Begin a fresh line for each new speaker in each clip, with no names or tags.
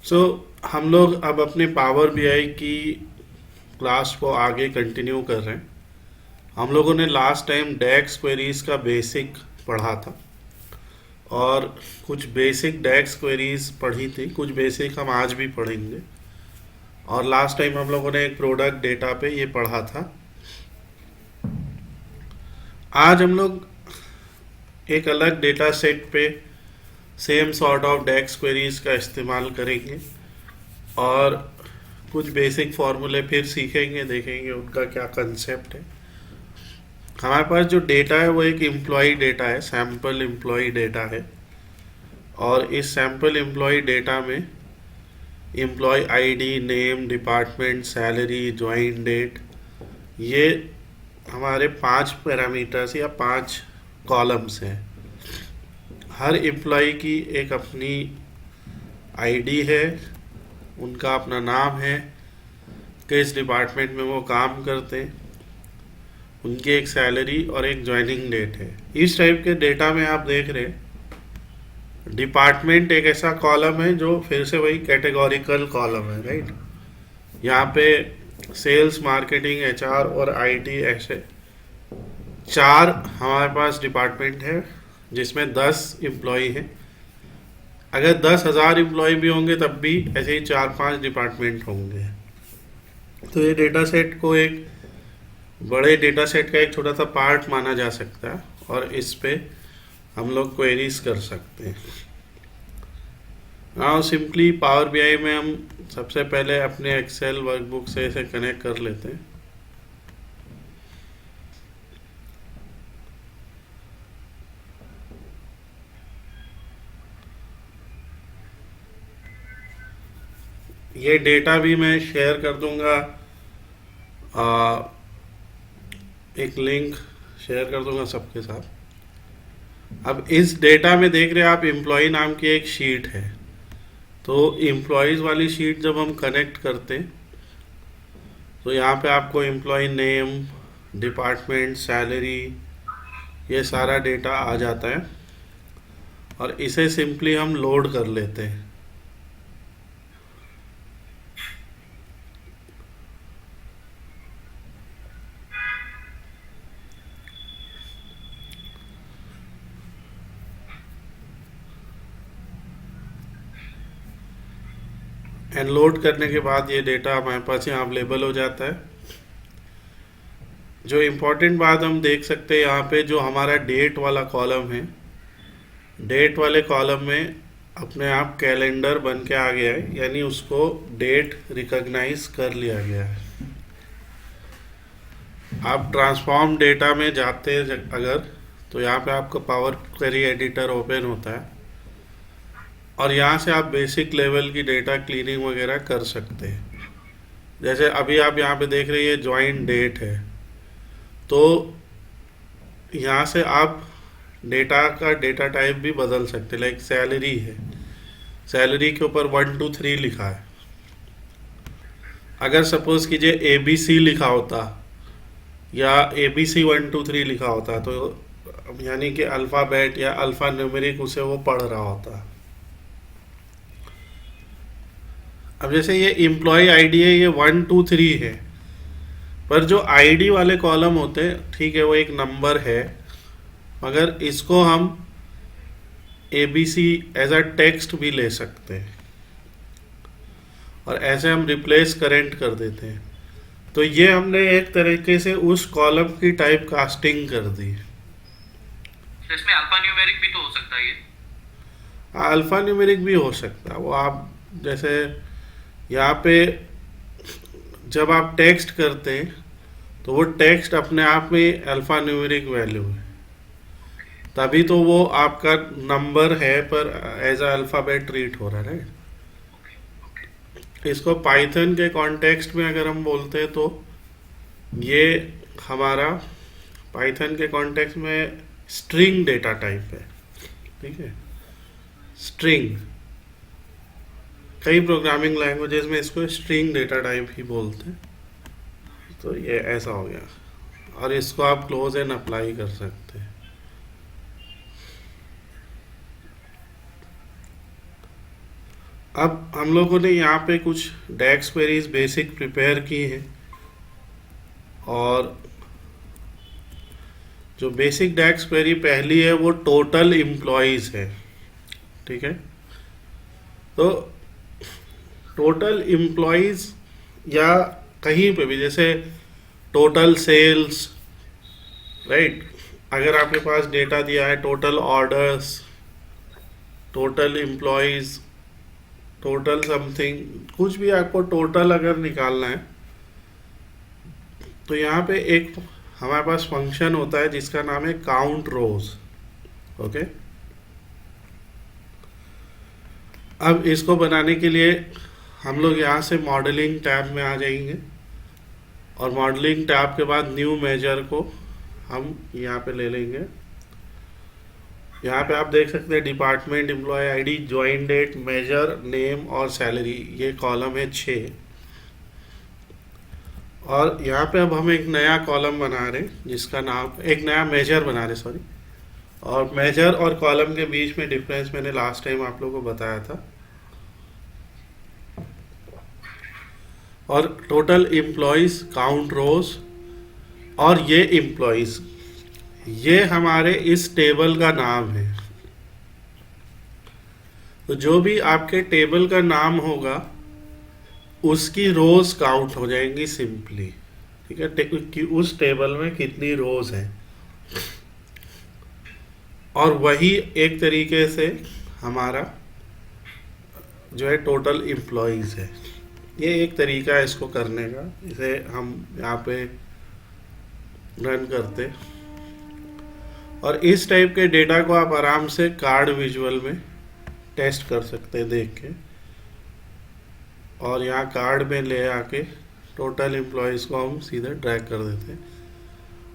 सो हम लोग अब अपने पावर बीआई की क्लास को आगे कंटिन्यू कर रहे हैं। हम लोगों ने लास्ट टाइम डेक्स क्वेरीज का बेसिक पढ़ा था और कुछ बेसिक डेक्स क्वेरीज पढ़ी थी, कुछ बेसिक हम आज भी पढ़ेंगे। और लास्ट टाइम हम लोगों ने एक प्रोडक्ट डेटा पे ये पढ़ा था। आज हम लोग एक अलग डेटा सेट पे same sort of DAX queries का इस्तेमाल करेंगे और कुछ बेसिक फॉर्मूले फिर सीखेंगे, देखेंगे उनका क्या कंसेप्ट है। हमारे पास जो डेटा है वो एक एम्प्लॉय डेटा है, सैम्पल एम्प्लॉय डेटा है। और इस सैम्पल एम्प्लॉय डेटा में employee ID, name, department, salary, join date, ये हमारे 5 पैरामीटर्स या 5 कॉलम्स हैं। हर एम्प्लॉय की एक अपनी आईडी है, उनका अपना नाम है, किस डिपार्टमेंट में वो काम करते हैं, उनकी एक सैलरी और एक ज्वाइनिंग डेट है। इस टाइप के डेटा में आप देख रहे हैं डिपार्टमेंट एक ऐसा कॉलम है जो फिर से वही कैटेगोरिकल कॉलम है, राइट। यहाँ पे सेल्स, मार्केटिंग, एचआर और आईटी ऐसे 4 हमारे पास डिपार्टमेंट है जिसमें 10 एम्प्लॉय हैं। अगर 10,000 एम्प्लॉय भी होंगे तब भी ऐसे ही 4-5 डिपार्टमेंट होंगे। तो ये डेटा सेट को एक बड़े डेटा सेट का एक छोटा सा पार्ट माना जा सकता है और इस पे हम लोग क्वेरीज कर सकते हैं। नाउ सिंपली पावर बीआई में हम सबसे पहले अपने एक्सेल वर्कबुक से इसे कनेक्ट कर लेते हैं। ये डेटा भी मैं शेयर कर दूंगा, एक लिंक शेयर कर दूंगा सबके साथ। अब इस डेटा में देख रहे हैं आप एम्प्लॉय नाम की एक शीट है। तो एम्प्लॉयज़ वाली शीट जब हम कनेक्ट करते हैं तो यहाँ पे आपको एम्प्लॉय नेम, डिपार्टमेंट, सैलरी, ये सारा डेटा आ जाता है और इसे सिंपली हम लोड कर लेते हैं। एंड लोड करने के बाद ये डेटा हमारे पास यहाँ अवेलेबल हो जाता है। जो इम्पोर्टेंट बात हम देख सकते हैं यहाँ पे, जो हमारा डेट वाला कॉलम है, डेट वाले कॉलम में अपने आप कैलेंडर बन के आ गया है, यानी उसको डेट रिकॉग्नाइज कर लिया गया है। आप ट्रांसफॉर्म डेटा में जाते हैं अगर, तो यहाँ पे आपका पावर क्वेरी एडिटर ओपन होता है और यहाँ से आप बेसिक लेवल की डेटा क्लीनिंग वगैरह कर सकते हैं। जैसे अभी आप यहाँ पे देख रहे हैं ज्वाइन डेट है, तो यहाँ से आप डेटा का डेटा टाइप भी बदल सकते हैं। लाइक सैलरी है, सैलरी के ऊपर 1 2 3 लिखा है। अगर सपोज कीजिए ABC लिखा होता या ABC 1 2 3 लिखा होता, तो यानी कि अल्फ़ाबेट या अल्फ़ा न्यूमेरिक उसे वो पढ़ रहा होता। अब जैसे ये एम्प्लॉय आईडी है, ये 1 2 3 है, पर जो आईडी वाले कॉलम होते हैं, ठीक है, वो एक नंबर है, मगर इसको हम ABC एज अ टेक्स्ट भी ले सकते हैं और ऐसे हम रिप्लेस करेंट कर देते हैं। तो ये हमने एक तरीके से उस कॉलम की टाइप कास्टिंग कर दी।
तो इसमें अल्फा न्यूमेरिक भी तो हो सकता है ये।
अल्फ़ा न्यूमेरिक भी हो सकता है। वो आप जैसे यहाँ पे जब आप टेक्स्ट करते हैं तो वो टेक्स्ट अपने आप में अल्फ़ा न्यूमेरिक वैल्यू है, तभी तो वो आपका नंबर है पर एज अ अल्फ़ाबेट ट्रीट हो रहा है, राइट। इसको पाइथन के कॉन्टेक्स्ट में अगर हम बोलते हैं तो ये हमारा पाइथन के कॉन्टेक्स्ट में स्ट्रिंग डेटा टाइप है, ठीक है। स्ट्रिंग, कई प्रोग्रामिंग लैंग्वेजेस में इसको स्ट्रिंग डेटा टाइप ही बोलते हैं। तो ये ऐसा हो गया और इसको आप क्लोज एंड अप्लाई कर सकते हैं। अब हम लोगों ने यहाँ पे कुछ डेक्स क्वेरीज बेसिक प्रिपेयर की हैं, और जो बेसिक डेक्स क्वेरी पहली है वो टोटल एम्प्लॉयज़ है। ठीक है, तो टोटल एम्प्लॉयज़ या कहीं पे भी, जैसे टोटल सेल्स, राइट, अगर आपके पास डेटा दिया है total orders, total employees, total something, कुछ भी आपको टोटल अगर निकालना है तो यहाँ पे एक हमारे पास फंक्शन होता है जिसका नाम है काउंट रोज। ओके, अब इसको बनाने के लिए हम लोग यहाँ से मॉडलिंग टैब में आ जाएंगे, और मॉडलिंग टैब के बाद न्यू मेजर को हम यहाँ पे ले लेंगे। यहाँ पे आप देख सकते हैं department, employee ID, join date, major, name और सैलरी, ये कॉलम है 6। और यहाँ पे अब हम एक नया कॉलम बना रहे हैं जिसका नाम, एक नया मेजर बना रहे, सॉरी, और मेजर और कॉलम के बीच में डिफरेंस मैंने लास्ट टाइम आप लोगों को बताया था। और टोटल एम्प्लॉयज, काउंट रोज, और ये एम्प्लॉयज, ये हमारे इस टेबल का नाम है। तो जो भी आपके टेबल का नाम होगा उसकी रोज काउंट हो जाएंगी सिंपली। ठीक है, कि उस टेबल में कितनी रोज हैं, और वही एक तरीके से हमारा जो है टोटल एम्प्लॉयज है। ये एक तरीका है इसको करने का, इसे हम यहाँ पे रन करते, और इस टाइप के डेटा को आप आराम से कार्ड विजुअल में टेस्ट कर सकते हैं देख के। और यहाँ कार्ड में ले आके टोटल एम्प्लॉयज़ को हम सीधे ड्रैग कर देते हैं,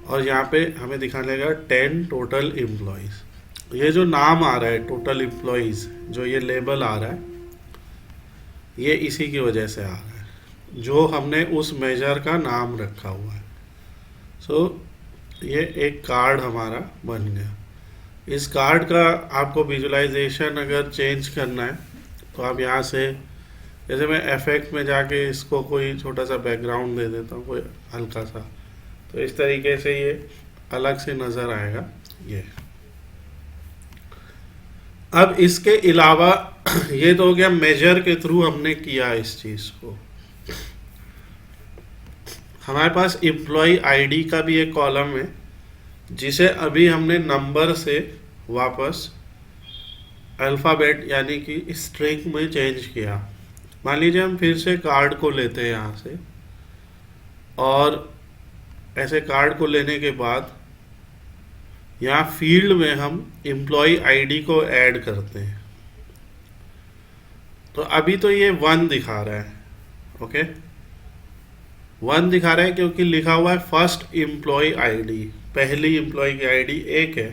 और यहाँ पे हमें दिखाने लगा 10 टोटल एम्प्लॉयज़। ये जो नाम आ रहा है टोटल एम्प्लॉयज़, जो ये लेबल आ रहा है, ये इसी की वजह से आ रहा है, जो हमने उस मेजर का नाम रखा हुआ है। सो ये एक कार्ड हमारा बन गया। इस कार्ड का आपको विजुअलाइजेशन अगर चेंज करना है तो आप यहाँ से, जैसे मैं इफेक्ट में जाके इसको कोई छोटा सा बैकग्राउंड दे देता हूँ, कोई हल्का सा, तो इस तरीके से ये अलग से नज़र आएगा। ये अब इसके अलावा ये तो हो गया मेजर के थ्रू हमने किया इस चीज़ को। हमारे पास एम्प्लॉय आईडी का भी एक कॉलम है जिसे अभी हमने नंबर से वापस अल्फ़ाबेट यानी कि स्ट्रिंग में चेंज किया। मान लीजिए हम फिर से कार्ड को लेते हैं यहाँ से, और ऐसे कार्ड को लेने के बाद यहाँ फील्ड में हम एम्प्लॉय आईडी को ऐड करते हैं। तो अभी तो ये 1 दिखा रहा है। ओके, 1 दिखा रहा है क्योंकि लिखा हुआ है फर्स्ट एम्प्लॉय आईडी, पहली एम्प्लॉय की आईडी 1 है।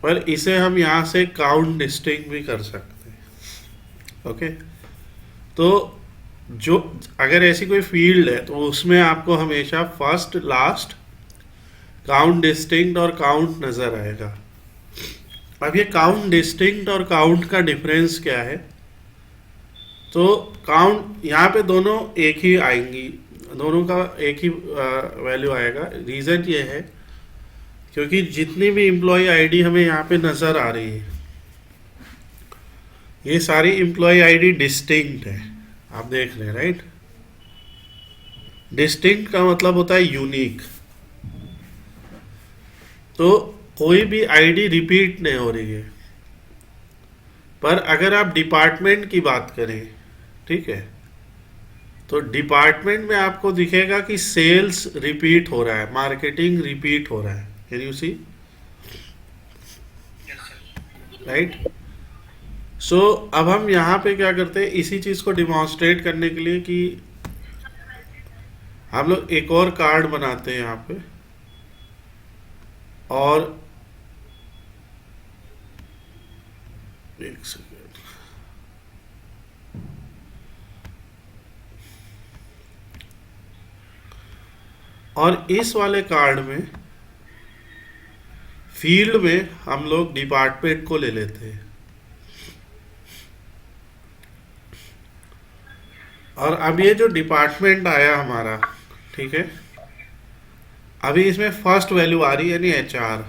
पर इसे हम यहाँ से काउंट डिस्टिंग भी कर सकते हैं। ओके, तो जो अगर ऐसी कोई फील्ड है तो उसमें आपको हमेशा फर्स्ट, लास्ट, काउंट डिस्टिंक्ट और काउंट नज़र आएगा। अब ये काउंट डिस्टिंक्ट और काउंट का डिफरेंस क्या है? तो काउंट यहाँ पे दोनों एक ही आएंगी, दोनों का एक ही वैल्यू आएगा। रीज़न ये है क्योंकि जितनी भी एम्प्लॉय आईडी हमें यहाँ पे नज़र आ रही है, ये सारी एम्प्लॉय आईडी डिस्टिंक्ट है। आप देख रहे हैं, राइट? डिस्टिंक्ट का मतलब होता है यूनिक। तो कोई भी आईडी रिपीट नहीं हो रही है। पर अगर आप डिपार्टमेंट की बात करें, ठीक है, तो डिपार्टमेंट में आपको दिखेगा कि सेल्स रिपीट हो रहा है, मार्केटिंग रिपीट हो रहा है। Can you see? Right? So अब हम यहाँ पे क्या करते हैं, इसी चीज़ को डिमॉन्स्ट्रेट करने के लिए कि हम लोग एक और कार्ड बनाते हैं यहाँ पे, और एक सेकेंड, और इस वाले कार्ड में फील्ड में हम लोग डिपार्टमेंट को ले लेते हैं। और अब ये जो डिपार्टमेंट आया हमारा, ठीक है, अभी इसमें फर्स्ट वैल्यू आ रही है यानी HR।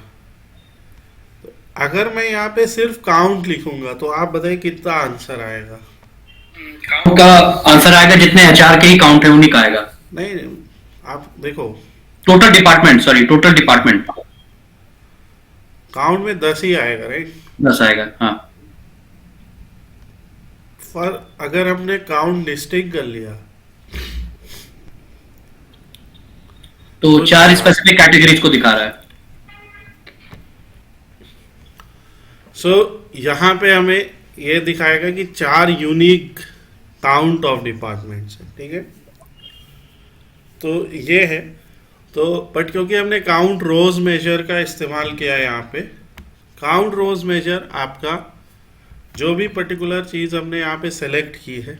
अगर मैं यहाँ पे सिर्फ काउंट लिखूंगा तो आप बताइए कितना आंसर आएगा?
काउंट का आंसर आएगा जितने एचआर के ही काउंट है उन्हीं का आएगा।
नहीं, आप देखो,
total department, sorry total department
count में 10 ही आएगा, राइट?
10 आएगा, हाँ।
पर अगर हमने काउंट लिस्टिंग कर लिया
तो 4 स्पेसिफिक कैटेगरीज को दिखा रहा है।
यहाँ पे हमें ये दिखाएगा कि 4 यूनिक काउंट ऑफ डिपार्टमेंट्स है, ठीक है। तो ये है, तो बट क्योंकि हमने काउंट रोज मेजर का इस्तेमाल किया है यहाँ पे, काउंट रोज मेजर आपका जो भी पर्टिकुलर चीज़ हमने यहाँ पे सेलेक्ट की है,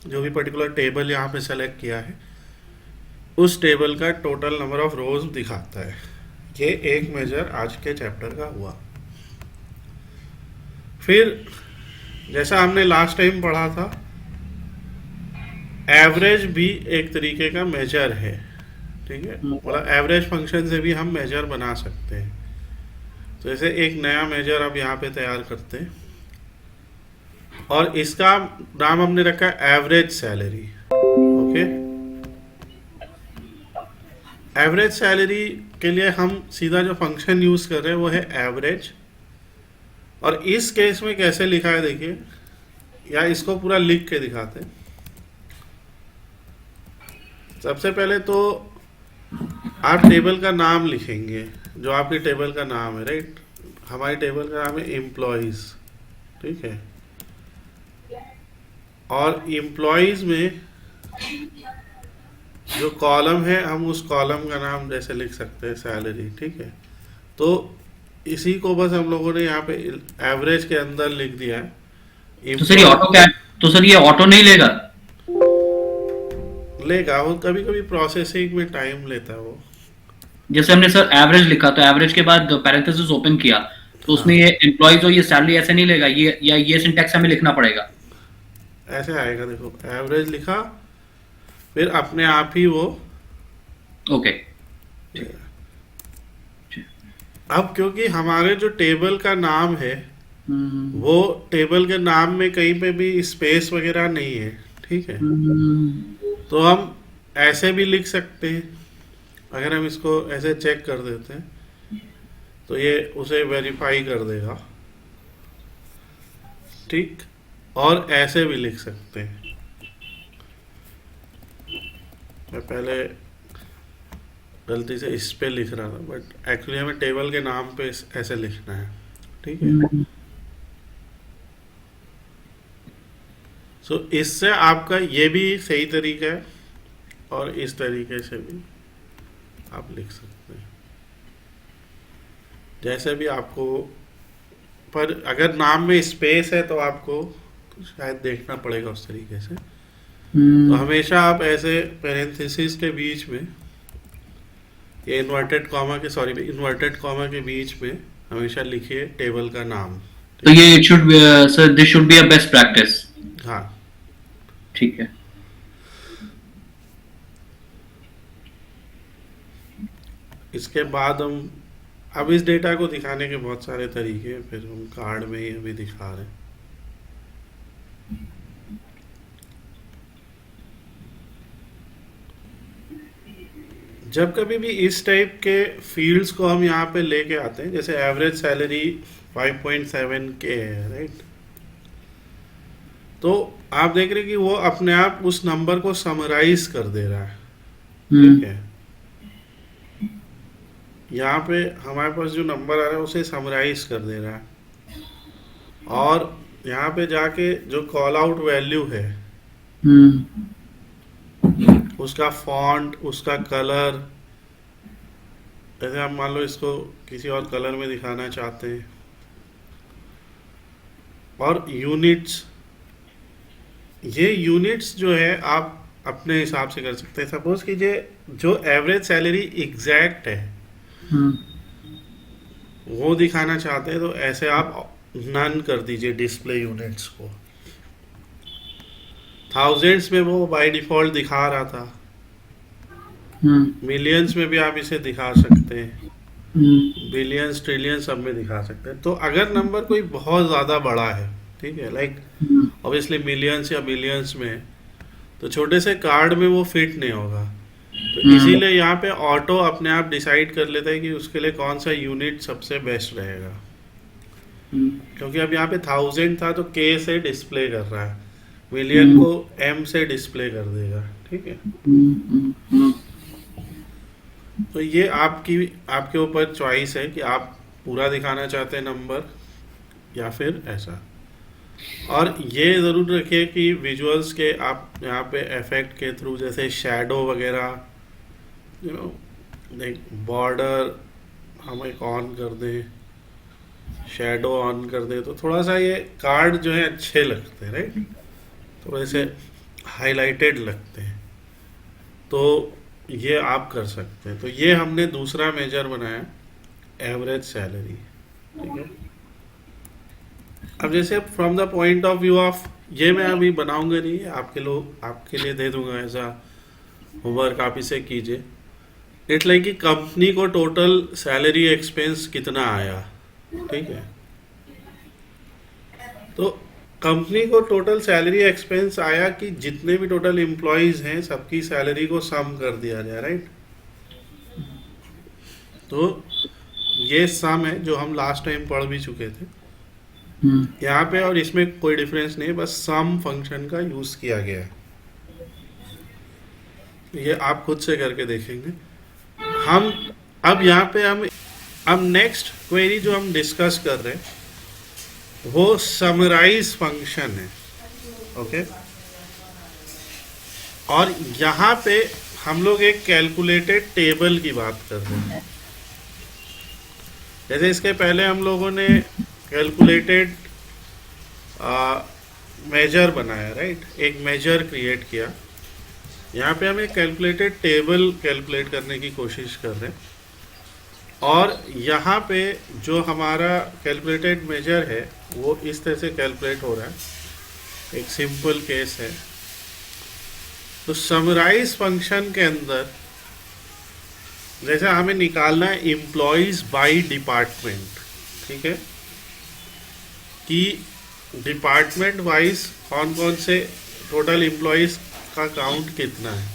जो भी पर्टिकुलर टेबल यहाँ पे सेलेक्ट किया है, उस टेबल का टोटल नंबर ऑफ रोज दिखाता है। ये एक मेजर आज के चैप्टर का हुआ। फिर जैसा हमने लास्ट टाइम पढ़ा था, एवरेज भी एक तरीके का मेजर है, ठीक है। मतलब एवरेज फंक्शन से भी हम मेजर बना सकते हैं। तो जैसे एक नया मेजर अब यहाँ पे तैयार करते हैं और इसका नाम हमने रखा है average salary, okay. Average salary के लिए हम सीधा जो फंक्शन यूज कर रहे हैं वो है एवरेज। और इस केस में कैसे लिखा है देखिए, या इसको पूरा लिख के दिखाते हैं। सबसे पहले तो आप टेबल का नाम लिखेंगे, जो आपकी टेबल का नाम है, राइट। हमारी टेबल का नाम है एम्प्लॉयज, ठीक है। और एम्प्लॉयज में जो कॉलम है हम उस कॉलम का नाम जैसे लिख सकते हैं सैलरी, ठीक है। तो इसी को बस हम लोगों ने यहाँ पे एवरेज के अंदर लिख दिया है।
तो सर ये ऑटो क्या, तो सर ये ऑटो नहीं लेगा?
लेगा, वो कभी कभी प्रोसेसिंग में टाइम लेता है वो।
जैसे हमने सर एवरेज लिखा तो एवरेज के बाद पैरेंथेसिस ओपन किया तो उसमें ये एम्प्लॉयज और ये सैलरी ऐसे नहीं लेगा, ये या ये सिंटैक्स हमें लिखना पड़ेगा?
ऐसे आएगा, देखो एवरेज लिखा फिर अपने आप ही वो,
ओके।
अब क्योंकि हमारे जो टेबल का नाम है वो टेबल के नाम में कहीं पे भी स्पेस वगैरह नहीं है, ठीक है। तो हम ऐसे भी लिख सकते हैं। अगर हम इसको ऐसे चेक कर देते हैं तो ये उसे वेरीफाई कर देगा, ठीक। और ऐसे भी लिख सकते हैं। मैं पहले गलती से इस पे लिख रहा था, बट एक्चुअली हमें टेबल के नाम पे ऐसे लिखना है, ठीक है। सो इससे आपका ये भी सही तरीका है और इस तरीके से भी आप लिख सकते हैं, जैसे भी आपको। पर अगर नाम में स्पेस है तो आपको शायद देखना पड़ेगा उस तरीके से। तो हमेशा आप ऐसे पैरेंथेसिस के बीच में, ये इन्वर्टेड कॉमा के बीच में हमेशा लिखिए टेबल का नाम।
तो ये it should sir, this should be a best practice.
हाँ,
ठीक है।
इसके बाद हम अब इस डेटा को दिखाने के बहुत सारे तरीके हैं, फिर हम कार्ड में ही अभी दिखा रहे हैं। जब कभी भी इस टाइप के फील्ड्स को हम यहाँ पे लेके आते हैं, जैसे एवरेज सैलरी 5.7 के है, राइट। तो आप देख रहे हैं कि वो अपने आप उस नंबर को समराइज कर दे रहा है, ठीक है। यहाँ पे हमारे पास जो नंबर आ रहा है उसे समराइज कर दे रहा है। और यहाँ पे जाके जो कॉल आउट वैल्यू है, उसका फॉन्ट, उसका कलर, जैसे आप मान लो इसको किसी और कलर में दिखाना चाहते हैं, और यूनिट्स, ये यूनिट्स जो है आप अपने हिसाब से कर सकते हैं। सपोज कीजिए जो एवरेज सैलरी एग्जैक्ट है वो दिखाना चाहते हैं, तो ऐसे आप नन कर दीजिए डिस्प्ले यूनिट्स को। थाउजेंड्स में वो बाय डिफॉल्ट दिखा रहा था, मिलियंस में भी आप इसे दिखा सकते हैं, बिलियंस ट्रिलियंस सब में दिखा सकते हैं। तो अगर नंबर कोई बहुत ज़्यादा बड़ा है, ठीक है, लाइक ऑब्वियसली मिलियंस या बिलियंस में, तो छोटे से कार्ड में वो फिट नहीं होगा। तो इसीलिए यहाँ पे ऑटो अपने आप डिसाइड कर लेता है कि उसके लिए कौन सा यूनिट सबसे बेस्ट रहेगा। क्योंकि अब यहाँ पे 1000 था तो के से डिस्प्ले कर रहा है, मिलियन को एम से डिस्प्ले कर देगा, ठीक है। तो ये आपके ऊपर चॉइस है कि आप पूरा दिखाना चाहते हैं नंबर या फिर ऐसा। और ये ज़रूर रखिए कि विजुअल्स के आप यहाँ पे इफेक्ट के थ्रू, जैसे शैडो वगैरह, यू नो, बॉर्डर हम एक ऑन कर दें, शैडो ऑन कर दें, तो थोड़ा सा ये कार्ड जो है अच्छे लगते हैं, राइट, थोड़े से हाईलाइटेड लगते हैं। तो ये आप कर सकते हैं। तो ये हमने दूसरा मेजर बनाया, एवरेज सैलरी, ठीक है। अब जैसे from the point of view of, ये मैं अभी बनाऊंगा नहीं, आपके लिए दे दूंगा ऐसा होमवर्क, आप इसे कीजिए। इट्स लाइक कि कंपनी को टोटल सैलरी एक्सपेंस कितना आया, ठीक है। तो कंपनी को टोटल सैलरी एक्सपेंस आया कि जितने भी टोटल एम्प्लॉयज हैं सबकी सैलरी को सम कर दिया जाए, राइट। तो ये सम है जो हम लास्ट टाइम पढ़ भी चुके थे यहाँ पे, और इसमें कोई डिफरेंस नहीं है, बस सम फंक्शन का यूज किया गया है। ये आप खुद से करके देखेंगे। हम अब यहाँ पे हम नेक्स्ट क्वेरी जो हम डिस्कस कर रहे हैं वो समराइज फंक्शन है, ओके। और यहाँ पे हम लोग एक कैलकुलेटेड टेबल की बात कर रहे हैं। जैसे इसके पहले हम लोगों ने कैलकुलेटेड मेजर बनाया, राइट, एक मेजर क्रिएट किया। यहाँ पे हम एक कैलकुलेटेड टेबल कैलकुलेट करने की कोशिश कर रहे हैं। और यहाँ पे जो हमारा कैलकुलेटेड मेजर है वो इस तरह से कैलकुलेट हो रहा है, एक सिंपल केस है। तो समराइज फंक्शन के अंदर जैसे हमें निकालना है एम्प्लॉयज बाय डिपार्टमेंट, ठीक है, कि डिपार्टमेंट वाइज कौन कौन से टोटल एम्प्लॉयज का काउंट कितना है।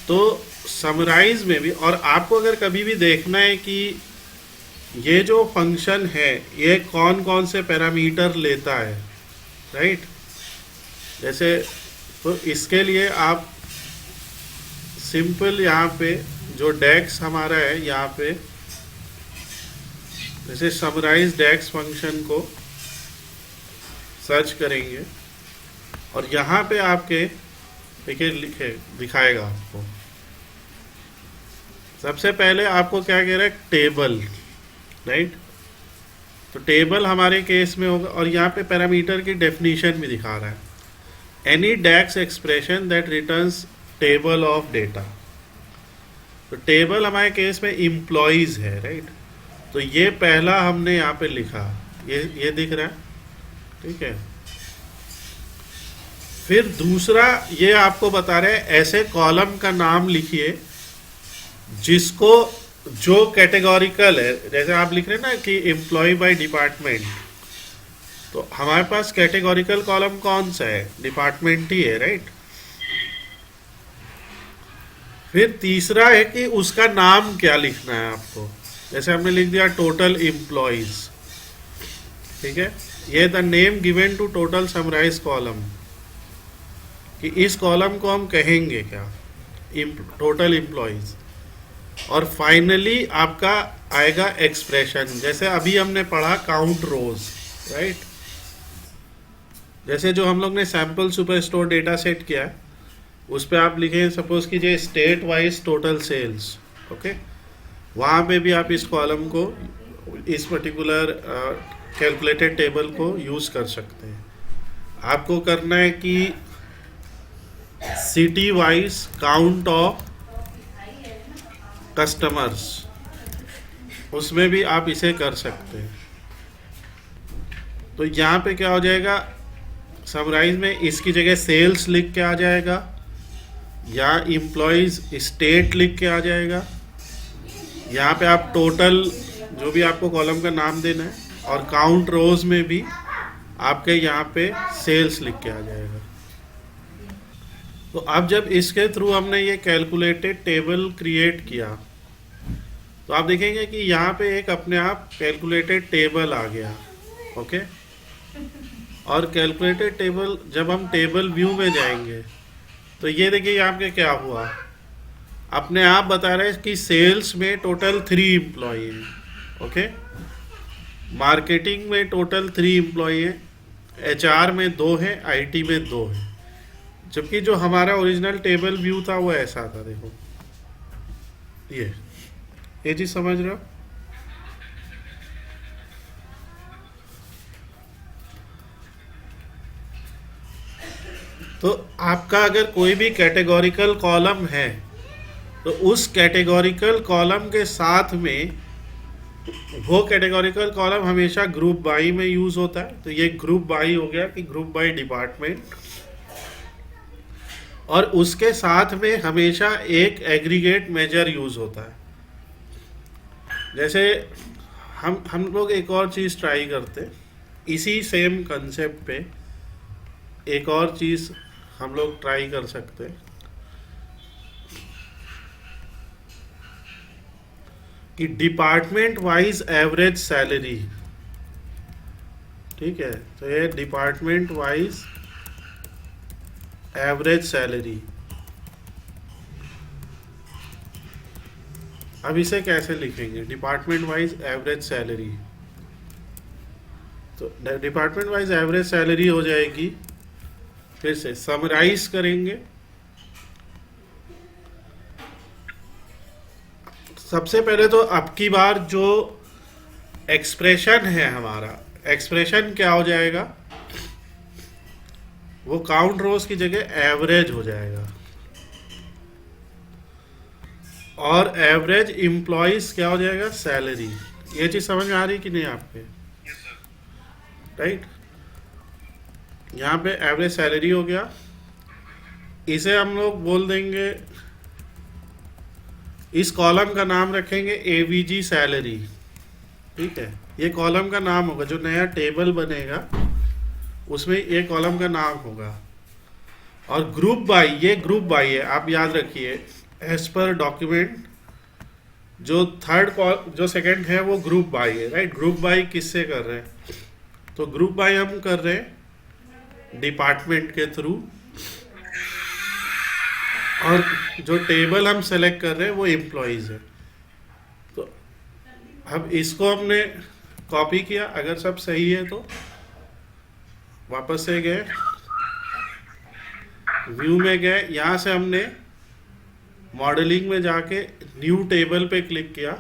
तो समराइज में भी, और आपको अगर कभी भी देखना है कि ये जो फंक्शन है ये कौन कौन से पैरामीटर लेता है, राइट, जैसे तो इसके लिए आप सिंपल यहाँ पे जो डेक्स हमारा है, यहाँ पे जैसे समराइज डेक्स फंक्शन को सर्च करेंगे और यहाँ पे आपके देखिए दिखाएगा आपको। सबसे पहले आपको क्या कह रहा है, टेबल, राइट। तो टेबल हमारे केस में होगा, और यहाँ पे पैरामीटर की डेफिनेशन भी दिखा रहा है, any DAX expression that returns table of data. तो टेबल हमारे केस में एम्प्लॉयज है, राइट। तो ये पहला हमने यहाँ पे लिखा, ये दिख रहा है, ठीक है। फिर दूसरा ये आपको बता रहे हैं ऐसे कॉलम का नाम लिखिए जिसको जो कैटेगोरिकल है, जैसे आप लिख रहे हैं ना कि एम्प्लॉय बाय डिपार्टमेंट, तो हमारे पास कैटेगोरिकल कॉलम कौन सा है, डिपार्टमेंट ही है, राइट। फिर तीसरा है कि उसका नाम क्या लिखना है आपको, जैसे हमने लिख दिया टोटल एम्प्लॉयज, ठीक है। ये the name given to total summarize column, कि इस कॉलम को हम कहेंगे क्या, टोटल एम्प्लॉयज। और फाइनली आपका आएगा एक्सप्रेशन, जैसे अभी हमने पढ़ा काउंट रोज, राइट। जैसे जो हम लोग ने सैंपल सुपरस्टोर डेटा सेट किया है उस पे आप लिखें सपोज कीजिए state wise total sales, okay. वहाँ पे भी आप इस कॉलम को, इस पर्टिकुलर कैलकुलेटेड टेबल को यूज कर सकते हैं। आपको करना है कि city wise count of customers, उसमें भी आप इसे कर सकते हैं। तो यहाँ पे क्या हो जाएगा, समराइज में इसकी जगह सेल्स लिख के आ जाएगा या इम्प्लॉयज स्टेट लिख के आ जाएगा। यहाँ पे आप टोटल जो भी आपको कॉलम का नाम देना है, और काउंट रोज में भी आपके यहाँ पे सेल्स लिख के आ जाएगा। तो अब जब इसके थ्रू हमने ये कैलकुलेटेड टेबल क्रिएट किया तो आप देखेंगे कि यहाँ पे एक अपने आप कैलकुलेटेड टेबल आ गया। ओके, और कैलकुलेटेड टेबल जब हम टेबल व्यू में जाएंगे तो ये देखिए यहाँ पे क्या हुआ, अपने आप बता रहे हैं कि सेल्स में टोटल 3 एम्प्लॉई हैं। ओके, मार्केटिंग में टोटल 3 एम्प्लॉई हैं, HR में 2 हैं, IT में 2 हैं। जबकि जो हमारा ओरिजिनल टेबल व्यू था वो ऐसा था। देखो ये चीज समझ रहे हो? तो आपका अगर कोई भी कैटेगोरिकल कॉलम है तो उस कैटेगोरिकल कॉलम के साथ में वो कैटेगोरिकल कॉलम हमेशा ग्रुप बाई में यूज होता है। तो ये ग्रुप बाई हो गया कि ग्रुप बाई डिपार्टमेंट, और उसके साथ में हमेशा एक एग्रीगेट मेजर यूज होता है। जैसे हम लोग एक और चीज़ ट्राई करते हैं, इसी सेम कंसेप्ट पे एक और चीज़ हम लोग ट्राई कर सकते हैं कि डिपार्टमेंट वाइज एवरेज सैलरी। ठीक है, तो ये डिपार्टमेंट वाइज एवरेज सैलरी। अब इसे कैसे लिखेंगे? Department wise average salary. तो डिपार्टमेंट वाइज एवरेज सैलरी हो जाएगी, फिर से समराइज करेंगे। सबसे पहले तो अब की बार जो एक्सप्रेशन है हमारा, एक्सप्रेशन क्या हो जाएगा? वो काउंट रोज की जगह एवरेज हो जाएगा, और एवरेज एम्प्लॉइज क्या हो जाएगा? सैलरी। ये चीज समझ में आ रही कि नहीं आपके? राइट, यहाँ पे एवरेज सैलरी हो गया। इसे हम लोग बोल देंगे, इस कॉलम का नाम रखेंगे AVG सैलरी। ठीक है, ये कॉलम का नाम होगा, जो नया टेबल बनेगा उसमें ये कॉलम का नाम होगा। और ग्रुप बाई, ये ग्रुप बाई है, आप याद रखिए। एज पर डॉक्यूमेंट जो जो सेकंड है वो ग्रुप बाई है। राइट, ग्रुप बाई किससे कर रहे हैं? तो ग्रुप बाई हम कर रहे हैं डिपार्टमेंट के थ्रू, और जो टेबल हम सेलेक्ट कर रहे हैं वो एम्प्लॉइज है। तो अब इसको हमने कॉपी किया, अगर सब सही है तो वापस से गए, व्यू में गए, यहाँ से हमने मॉडलिंग में जाके न्यू टेबल पे क्लिक किया,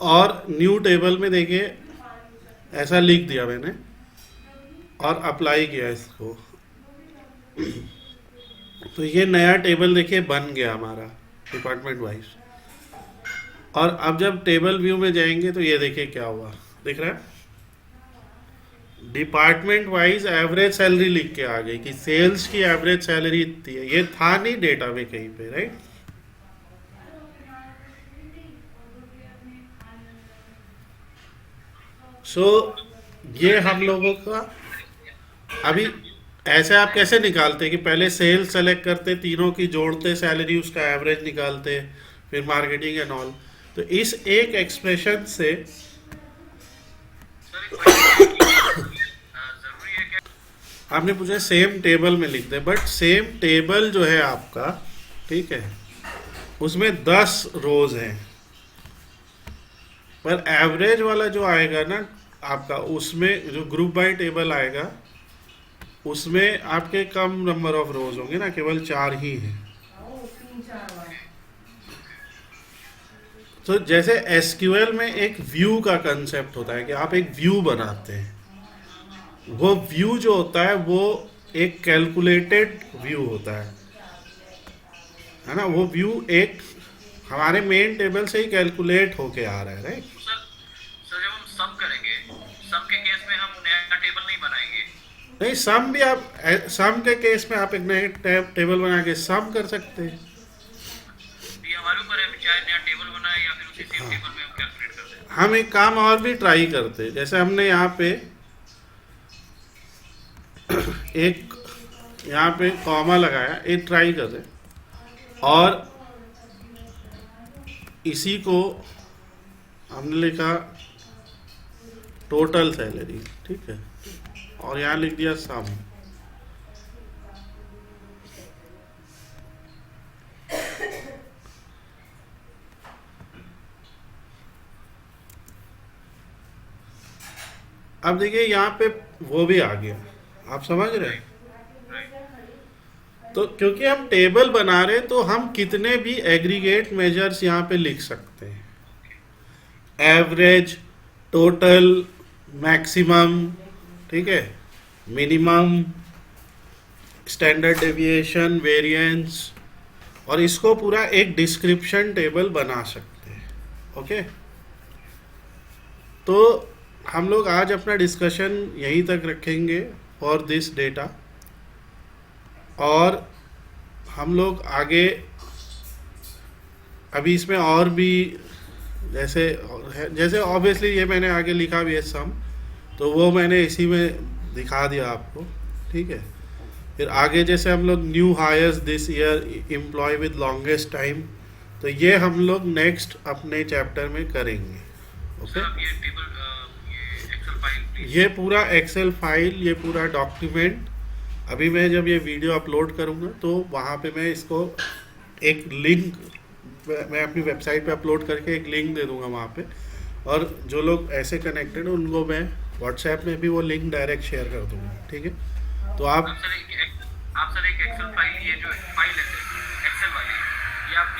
और न्यू टेबल में देखिए ऐसा लिख दिया मैंने और अप्लाई किया इसको। तो ये नया टेबल देखिए बन गया हमारा डिपार्टमेंट वाइज। और अब जब टेबल व्यू में जाएंगे तो ये देखिए क्या हुआ, दिख रहा है? डिपार्टमेंट वाइज एवरेज सैलरी लिख के आ गई कि सेल्स की एवरेज सैलरी इतनी है। ये था नहीं डेटा में कहीं पे, राइट? सो ये हम लोगों का अभी ऐसे आप कैसे निकालते कि पहले सेल्स सेलेक्ट करते, तीनों की जोड़ते, सैलरी उसका एवरेज निकालते, फिर मार्केटिंग एंड ऑल। तो इस एक एक्सप्रेशन से आपने पूछा सेम टेबल में लिख दे, बट सेम टेबल जो है आपका, ठीक है, उसमें 10 रोज हैं, पर एवरेज वाला जो आएगा ना आपका, उसमें जो ग्रुप बाय टेबल आएगा उसमें आपके कम नंबर ऑफ रोज होंगे ना, केवल 4 ही हैं। तो जैसे एसक्यूएल में एक व्यू का कंसेप्ट होता है कि आप एक व्यू बनाते हैं, वो व्यू जो होता है वो एक कैलकुलेटेड व्यू होता है ना। वो व्यू एक हमारे मेन टेबल से ही कैलकुलेट होके आ रहा है, राइट?
तो सर जब हम सम करेंगे, सम के केस में हम नया टेबल नहीं बनाएंगे।
नहीं, सम भी आप सम के केस में आप एक नए टेबल बना के सम कर सकते हैं।
ये हमारे ऊपर है, चाहे नया टेबल बनाए या फिर उसी सेम
हाँ।
टेबल में हम कैलकुलेट करते हैं।
हम एक काम और भी ट्राई करते हैं, जैसे हमने यहाँ पे एक यहाँ पे कॉमा लगाया, एक ट्राई कर रहे हैं और इसी को हमने लिखा टोटल सैलरी, ठीक है, और यहाँ लिख दिया सम। अब देखिए यहाँ पे वो भी आ गया, आप समझ रहे हैं? तो क्योंकि हम टेबल बना रहे तो हम कितने भी एग्रीगेट मेजर्स यहाँ पे लिख सकते हैं, एवरेज, टोटल, मैक्सिमम, ठीक है, मिनिमम, स्टैंडर्ड डेविएशन, वेरिएंस, और इसको पूरा एक डिस्क्रिप्शन टेबल बना सकते हैं। ओके, तो हम लोग आज अपना डिस्कशन यहीं तक रखेंगे फॉर दिस डेटा, और हम लोग आगे अभी इसमें और भी जैसे जैसे ऑब्वियसली ये मैंने आगे लिखा भी है सम, तो वो मैंने इसी में दिखा दिया आपको, ठीक है। फिर आगे जैसे हम लोग new hires this year, employee with longest time, तो ये हम लोग नेक्स्ट अपने चैप्टर में करेंगे। ओके,
सर आप ये टेबल, ये एक्सेल फाइल प्लीज।
ये पूरा एक्सेल फाइल, ये पूरा डॉक्यूमेंट अभी मैं जब ये वीडियो अपलोड करूँगा तो वहाँ पे मैं इसको एक लिंक मैं अपनी वेबसाइट पे अपलोड करके एक लिंक दे दूँगा वहाँ पे, और जो लोग ऐसे कनेक्टेड हैं उनको मैं व्हाट्सएप में भी वो लिंक डायरेक्ट शेयर कर दूँगा, ठीक है। तो आप
आप सर एक एक्सेल फाइल, ये जो फाइल है एक्सेल वाली, ये आप